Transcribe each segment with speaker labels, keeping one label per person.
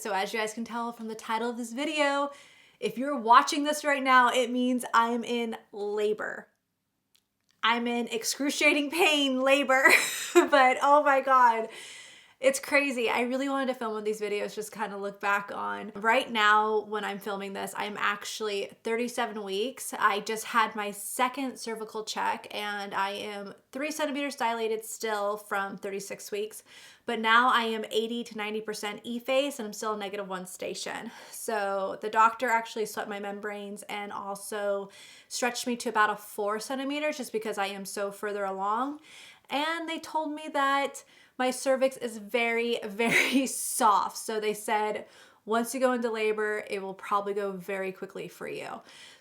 Speaker 1: So as you guys can tell from the title of this video, if you're watching this right now, it means I'm in labor. I'm in excruciating pain, labor, but oh my God. It's crazy. I really wanted to film one of these videos, just kind of look back on. Right now, when I'm filming this, I'm actually 37 weeks. I just had my second cervical check and I am 3 centimeters dilated still from 36 weeks. But now I am 80 to 90% E-phase and I'm still a -1 station. So the doctor actually swept my membranes and also stretched me to about a 4 centimeters just because I am so further along. And they told me that my cervix is very, very soft. So they said, once you go into labor, it will probably go very quickly for you.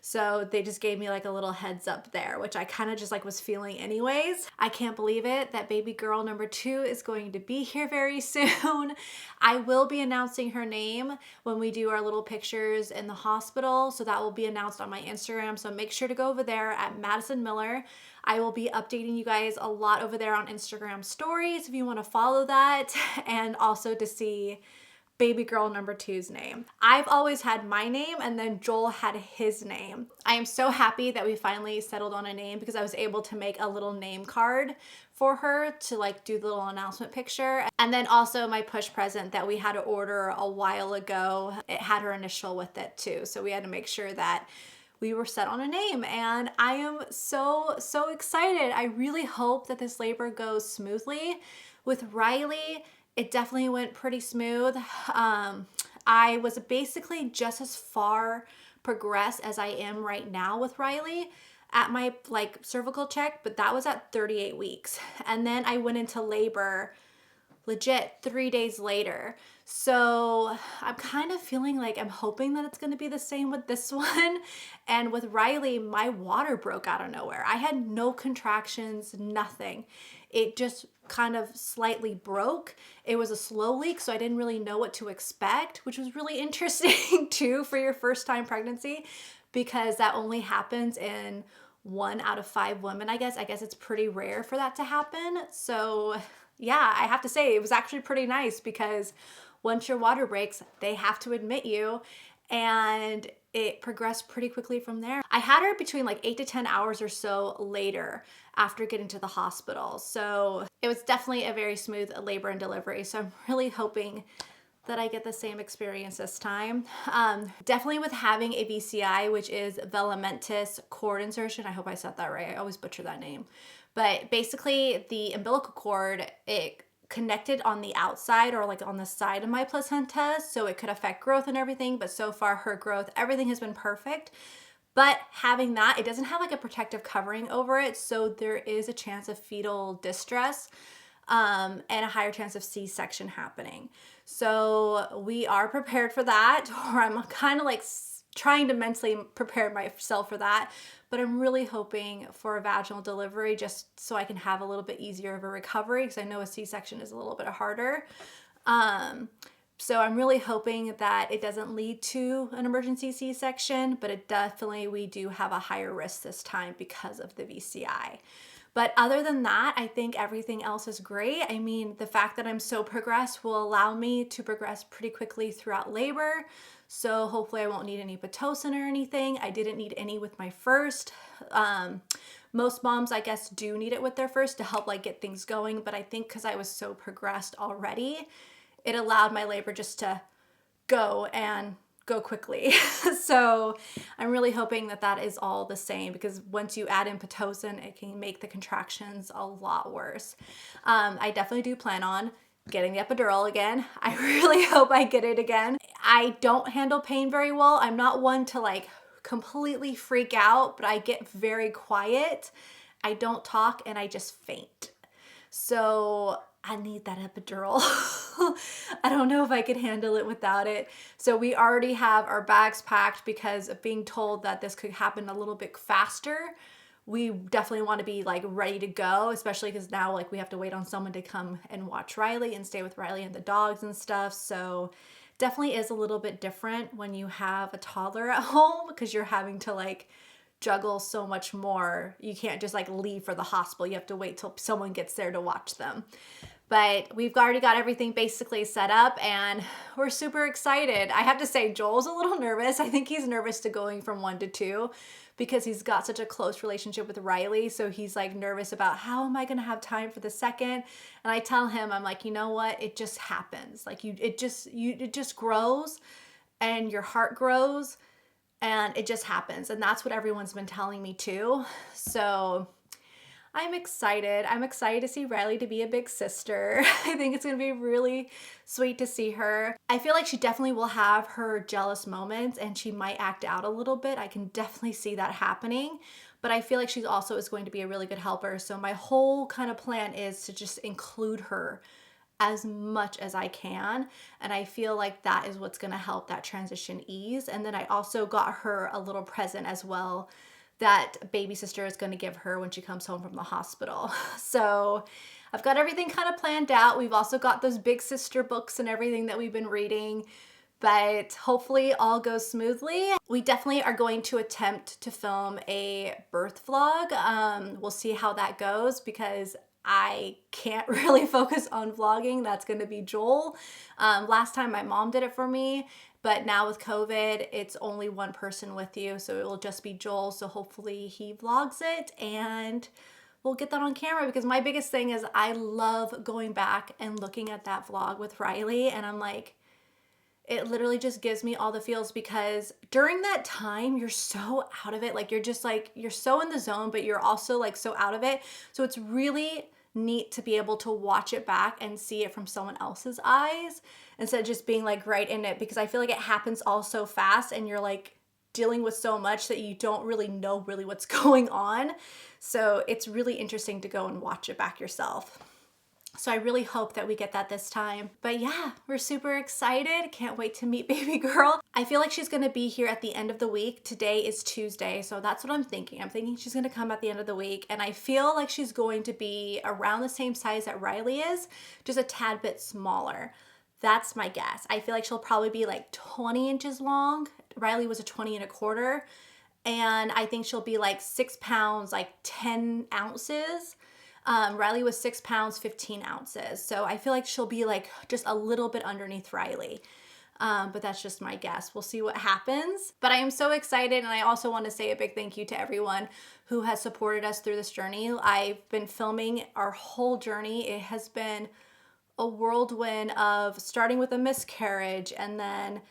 Speaker 1: So they just gave me like a little heads up there, which I kind of just like was feeling anyways. I can't believe it that baby girl number 2 is going to be here very soon. I will be announcing her name when we do our little pictures in the hospital. So that will be announced on my Instagram. So make sure to go over there at Madison Miller. I will be updating you guys a lot over there on Instagram stories if you want to follow that, and also to see baby girl number 2's name. I've always had my name and then Joel had his name. I am so happy that we finally settled on a name because I was able to make a little name card for her to like do the little announcement picture. And then also my push present that we had to order a while ago, it had her initial with it too. So we had to make sure that we were set on a name, and I am so excited. I really hope that this labor goes smoothly. With Riley, it definitely went pretty smooth. I was basically just as far progressed as I am right now with Riley at my like cervical check, but that was at 38 weeks. And then I went into labor legit 3 days later. So I'm kind of feeling like I'm hoping that it's going to be the same with this one. And with Riley, my water broke out of nowhere. I had no contractions, nothing. It just kind of slightly broke. It was a slow leak, so I didn't really know what to expect, which was really interesting too for your first time pregnancy, because that only happens in 1 out of 5 women, I guess. I guess it's pretty rare for that to happen. So yeah, I have to say it was actually pretty nice because once your water breaks, they have to admit you, and it progressed pretty quickly from there. I had her between like 8 to 10 hours or so later after getting to the hospital. So it was definitely a very smooth labor and delivery. So I'm really hoping that I get the same experience this time. Definitely with having a VCI, which is velamentous cord insertion. I hope I said that right. I always butcher that name. But basically the umbilical cord, it connected on the outside or like on the side of my placenta, so it could affect growth and everything. But so far her growth, everything has been perfect. But having that, it doesn't have like a protective covering over it. So there is a chance of fetal distress and a higher chance of C-section happening. So we are prepared for that, or I'm kind of like trying to mentally prepare myself for that, but I'm really hoping for a vaginal delivery just so I can have a little bit easier of a recovery, because I know a C-section is a little bit harder. So I'm really hoping that it doesn't lead to an emergency C-section, but it definitely, we do have a higher risk this time because of the VCI. But other than that, I think everything else is great. I mean, the fact that I'm so progressed will allow me to progress pretty quickly throughout labor. So hopefully I won't need any Pitocin or anything. I didn't need any with my first. Most moms, I guess, do need it with their first to help like get things going. But I think because I was so progressed already, it allowed my labor just to go quickly. So I'm really hoping that that is all the same, because once you add in Pitocin, it can make the contractions a lot worse. I definitely do plan on getting the epidural again. I really hope I get it again. I don't handle pain very well. I'm not one to like completely freak out, but I get very quiet. I don't talk and I just faint. So I need that epidural. I don't know if I could handle it without it. So we already have our bags packed because of being told that this could happen a little bit faster. We definitely want to be like ready to go, especially because now like we have to wait on someone to come and watch Riley and stay with Riley and the dogs and stuff. So definitely is a little bit different when you have a toddler at home, because you're having to like juggle so much more. You can't just like leave for the hospital. You have to wait till someone gets there to watch them. But we've already got everything basically set up and we're super excited. I have to say, Joel's a little nervous. I think he's nervous to going from 1 to 2 because he's got such a close relationship with Riley. So he's like nervous about how am I gonna have time for the second? And I tell him, I'm like, you know what? It just happens. Like it just grows and your heart grows and it just happens. And that's what everyone's been telling me too. So I'm excited. I'm excited to see Riley to be a big sister. I think it's gonna be really sweet to see her. I feel like she definitely will have her jealous moments and she might act out a little bit. I can definitely see that happening, but I feel like she also is going to be a really good helper. So my whole kind of plan is to just include her as much as I can. And I feel like that is what's gonna help that transition ease. And then I also got her a little present as well that baby sister is going to give her when she comes home from the hospital. So I've got everything kind of planned out. We've also got those big sister books and everything that we've been reading, but hopefully all goes smoothly. We definitely are going to attempt to film a birth vlog. We'll see how that goes because I can't really focus on vlogging. That's going to be Joel. Last time my mom did it for me, but now with COVID, it's only one person with you. So it will just be Joel. So hopefully he vlogs it and we'll get that on camera because my biggest thing is I love going back and looking at that vlog with Riley. And I'm like, it literally just gives me all the feels because during that time, you're so out of it. Like you're just like, you're so in the zone, but you're also like so out of it. So it's really neat to be able to watch it back and see it from someone else's eyes instead of just being like right in it, because I feel like it happens all so fast and you're like dealing with so much that you don't really know what's going on. So it's really interesting to go and watch it back yourself. So I really hope that we get that this time. But yeah, we're super excited. Can't wait to meet baby girl. I feel like she's gonna be here at the end of the week. Today is Tuesday, so that's what I'm thinking. I'm thinking she's gonna come at the end of the week, and I feel like she's going to be around the same size that Riley is, just a tad bit smaller. That's my guess. I feel like she'll probably be like 20 inches long. Riley was a 20 and a quarter. And I think she'll be like 6 pounds, like 10 ounces. Riley was 6 pounds, 15 ounces. So I feel like she'll be like just a little bit underneath Riley. But that's just my guess. We'll see what happens. But I am so excited. And I also want to say a big thank you to everyone who has supported us through this journey. I've been filming our whole journey. It has been a whirlwind of starting with a miscarriage and then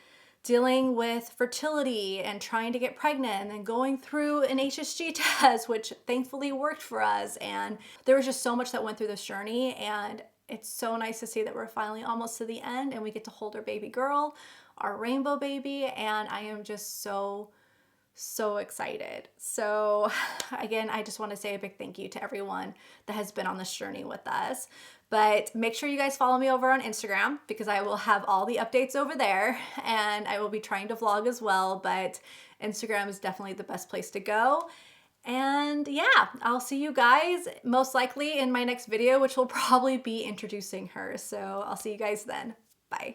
Speaker 1: dealing with fertility and trying to get pregnant and then going through an HSG test, which thankfully worked for us. And there was just so much that went through this journey, and it's so nice to see that we're finally almost to the end and we get to hold our baby girl, our rainbow baby, and I am just so excited. So again, I just want to say a big thank you to everyone that has been on this journey with us. But make sure you guys follow me over on Instagram because I will have all the updates over there, and I will be trying to vlog as well, but Instagram is definitely the best place to go. And yeah, I'll see you guys most likely in my next video, which will probably be introducing her. So I'll see you guys then. Bye.